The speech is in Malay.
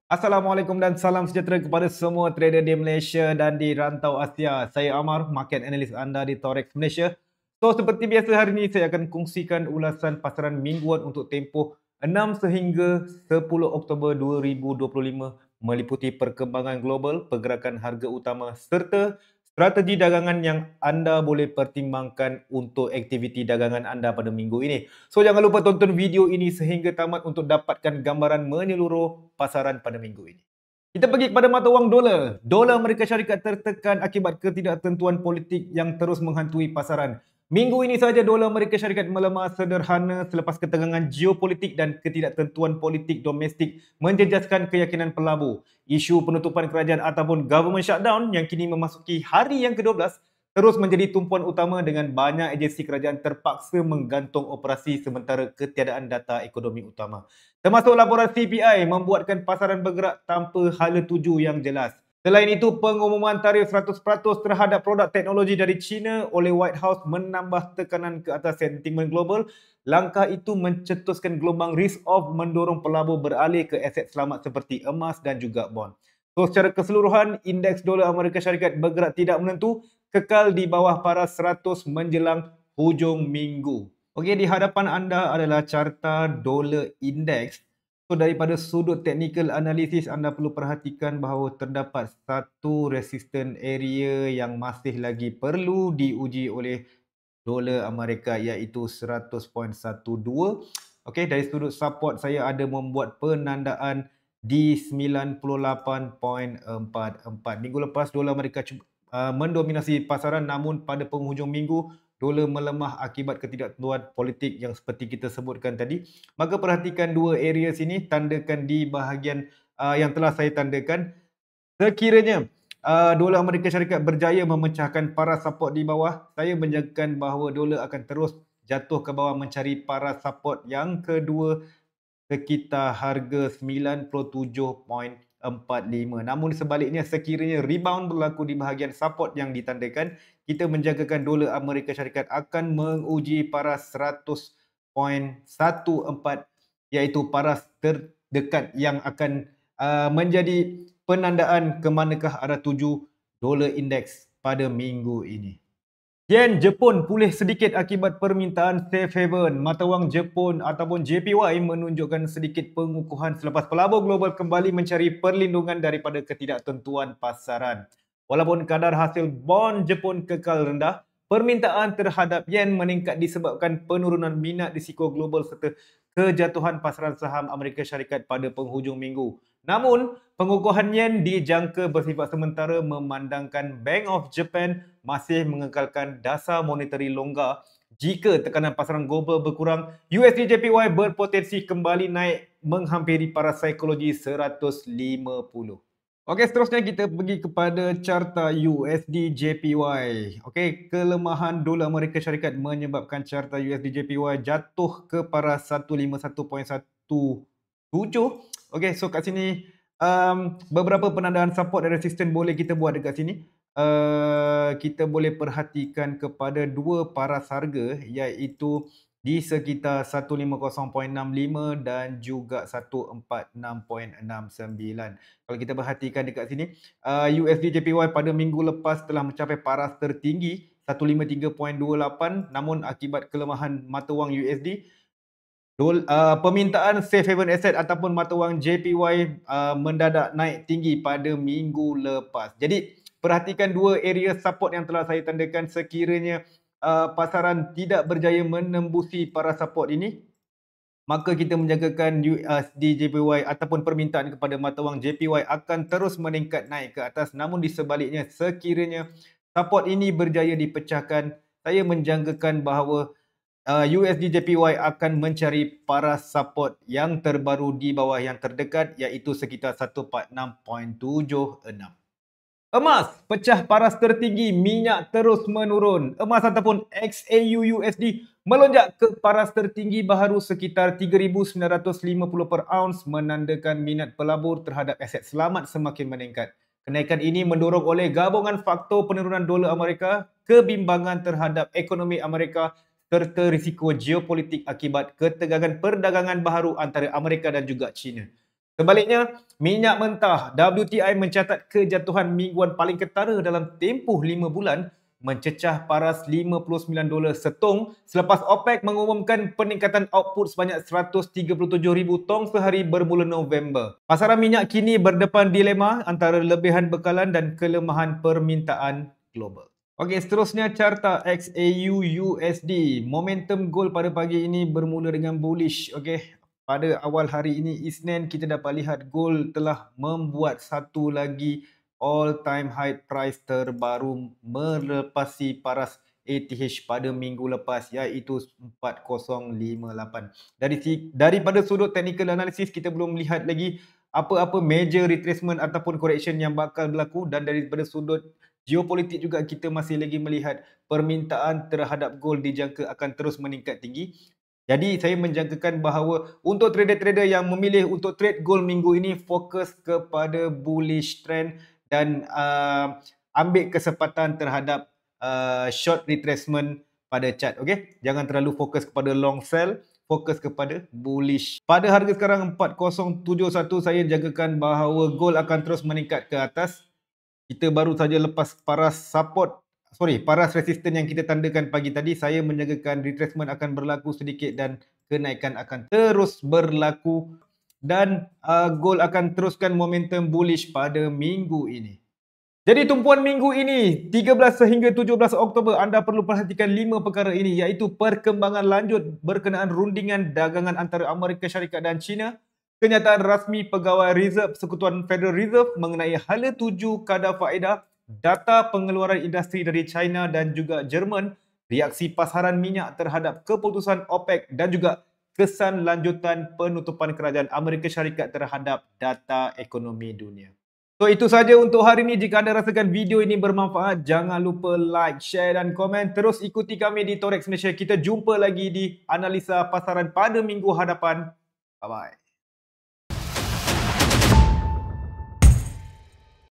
Assalamualaikum dan salam sejahtera kepada semua trader di Malaysia dan di rantau Asia. Saya Amar, market analyst anda di Torex Malaysia. So, seperti biasa hari ini saya akan kongsikan ulasan pasaran mingguan untuk tempoh 6 sehingga 10 Oktober 2025 meliputi perkembangan global, pergerakan harga utama serta strategi dagangan yang anda boleh pertimbangkan untuk aktiviti dagangan anda pada minggu ini. So, jangan lupa tonton video ini sehingga tamat untuk dapatkan gambaran menyeluruh pasaran pada minggu ini. Kita pergi kepada mata wang dolar. Dolar Amerika Syarikat tertekan akibat ketidaktentuan politik yang terus menghantui pasaran. Minggu ini saja dolar Amerika Syarikat melemah sederhana selepas ketegangan geopolitik dan ketidaktentuan politik domestik menjejaskan keyakinan pelabur. Isu penutupan kerajaan ataupun government shutdown yang kini memasuki hari yang ke-12 terus menjadi tumpuan utama dengan banyak agensi kerajaan terpaksa menggantung operasi sementara ketiadaan data ekonomi utama. Termasuk laporan CPI membuatkan pasaran bergerak tanpa hala tuju yang jelas. Selain itu, pengumuman tarif 100% terhadap produk teknologi dari China oleh White House menambah tekanan ke atas sentimen global. Langkah itu mencetuskan gelombang risk off mendorong pelabur beralih ke aset selamat seperti emas dan juga bond. So, secara keseluruhan, indeks dolar Amerika Syarikat bergerak tidak menentu, kekal di bawah paras 100 menjelang hujung minggu. Okey, di hadapan anda adalah carta dolar indeks. So, daripada sudut technical analysis, anda perlu perhatikan bahawa terdapat satu resistance area yang masih lagi perlu diuji oleh dolar Amerika iaitu 100.12. Okey, dari sudut support saya ada membuat penandaan di 98.44. Minggu lepas dolar Amerika mendominasi pasaran, namun pada penghujung minggu dolar melemah akibat ketidaktentuan politik yang seperti kita sebutkan tadi. Maka perhatikan dua area sini, tandakan di bahagian yang telah saya tandakan. Sekiranya dolar Amerika Syarikat berjaya memecahkan paras support di bawah, saya menjangkakan bahawa dolar akan terus jatuh ke bawah mencari paras support yang kedua sekitar harga 97.45. Namun sebaliknya, sekiranya rebound berlaku di bahagian support yang ditandakan, kita menjangkakan dolar Amerika Syarikat akan menguji paras 100.14 iaitu paras terdekat yang akan menjadi penandaan ke manakah arah tuju dolar indeks pada minggu ini. Yen Jepun pulih sedikit akibat permintaan safe haven. Mata wang Jepun ataupun JPY menunjukkan sedikit pengukuhan selepas pelabur global kembali mencari perlindungan daripada ketidaktentuan pasaran. Walaupun kadar hasil bond Jepun kekal rendah, permintaan terhadap yen meningkat disebabkan penurunan minat risiko global serta kejatuhan pasaran saham Amerika Syarikat pada penghujung minggu. Namun, pengukuhan yen dijangka bersifat sementara memandangkan Bank of Japan masih mengekalkan dasar monetary longgar. Jika tekanan pasaran global berkurang, USD JPY berpotensi kembali naik menghampiri paras psikologi 150. Okey, seterusnya kita pergi kepada carta USD JPY. Okey, kelemahan dolar Amerika Syarikat menyebabkan carta USD JPY jatuh ke paras 151.17. Okey, so kat sini beberapa penandaan support dan resistance boleh kita buat dekat sini. Kita boleh perhatikan kepada dua paras harga iaitu di sekitar 150.65 dan juga 146.69. Kalau kita perhatikan dekat sini, USD JPY pada minggu lepas telah mencapai paras tertinggi 153.28, namun akibat kelemahan mata wang USD, permintaan safe haven asset ataupun mata wang JPY mendadak naik tinggi pada minggu lepas. Jadi perhatikan dua area support yang telah saya tandakan. Sekiranya pasaran tidak berjaya menembusi para support ini, maka kita menjangkakan USD JPY ataupun permintaan kepada mata wang JPY akan terus meningkat naik ke atas. Namun di sebaliknya, sekiranya support ini berjaya dipecahkan, saya menjangkakan bahawa USD JPY akan mencari paras support yang terbaru di bawah yang terdekat iaitu sekitar 146.76. Emas pecah paras tertinggi, minyak terus menurun. Emas ataupun XAU USD melonjak ke paras tertinggi baharu sekitar 3,950 per ounce menandakan minat pelabur terhadap aset selamat semakin meningkat. Kenaikan ini mendorong oleh gabungan faktor penurunan dolar Amerika, kebimbangan terhadap ekonomi Amerika serta risiko geopolitik akibat ketegangan perdagangan baharu antara Amerika dan juga China. Sebaliknya, minyak mentah WTI mencatat kejatuhan mingguan paling ketara dalam tempoh 5 bulan, mencecah paras $59 setong selepas OPEC mengumumkan peningkatan output sebanyak 137,000 tong sehari bermula November. Pasaran minyak kini berdepan dilema antara lebihan bekalan dan kelemahan permintaan global. Okey, seterusnya carta XAU USD. Momentum gold pada pagi ini bermula dengan bullish. Okey, pada awal hari ini Isnin kita dapat lihat gold telah membuat satu lagi all time high price terbaru melepasi paras ATH pada minggu lepas, iaitu 4058. Daripada sudut technical analysis kita belum melihat lagi apa-apa major retracement ataupun correction yang bakal berlaku, dan daripada sudut geopolitik juga kita masih lagi melihat permintaan terhadap gold dijangka akan terus meningkat tinggi. Jadi saya menjangkakan bahawa untuk trader-trader yang memilih untuk trade gold minggu ini, fokus kepada bullish trend dan ambil kesempatan terhadap short retracement pada chart. Okay? Jangan terlalu fokus kepada long sell, fokus kepada bullish. Pada harga sekarang 4071, saya jangkakan bahawa gold akan terus meningkat ke atas. Kita baru saja lepas paras resisten yang kita tandakan pagi tadi. Saya menjangkakan retracement akan berlaku sedikit dan kenaikan akan terus berlaku, dan gold akan teruskan momentum bullish pada minggu ini. Jadi tumpuan minggu ini 13 sehingga 17 Oktober anda perlu perhatikan 5 perkara ini, iaitu perkembangan lanjut berkenaan rundingan dagangan antara Amerika Syarikat dan China, kenyataan rasmi Pegawai Reserve Sekutuan Federal Reserve mengenai hala tuju kadar faedah, data pengeluaran industri dari China dan juga Jerman, reaksi pasaran minyak terhadap keputusan OPEC, dan juga kesan lanjutan penutupan kerajaan Amerika Syarikat terhadap data ekonomi dunia. So itu saja untuk hari ini. Jika anda rasakan video ini bermanfaat, jangan lupa like, share dan komen. Terus ikuti kami di Torex Malaysia. Kita jumpa lagi di analisa pasaran pada minggu hadapan. Bye-bye.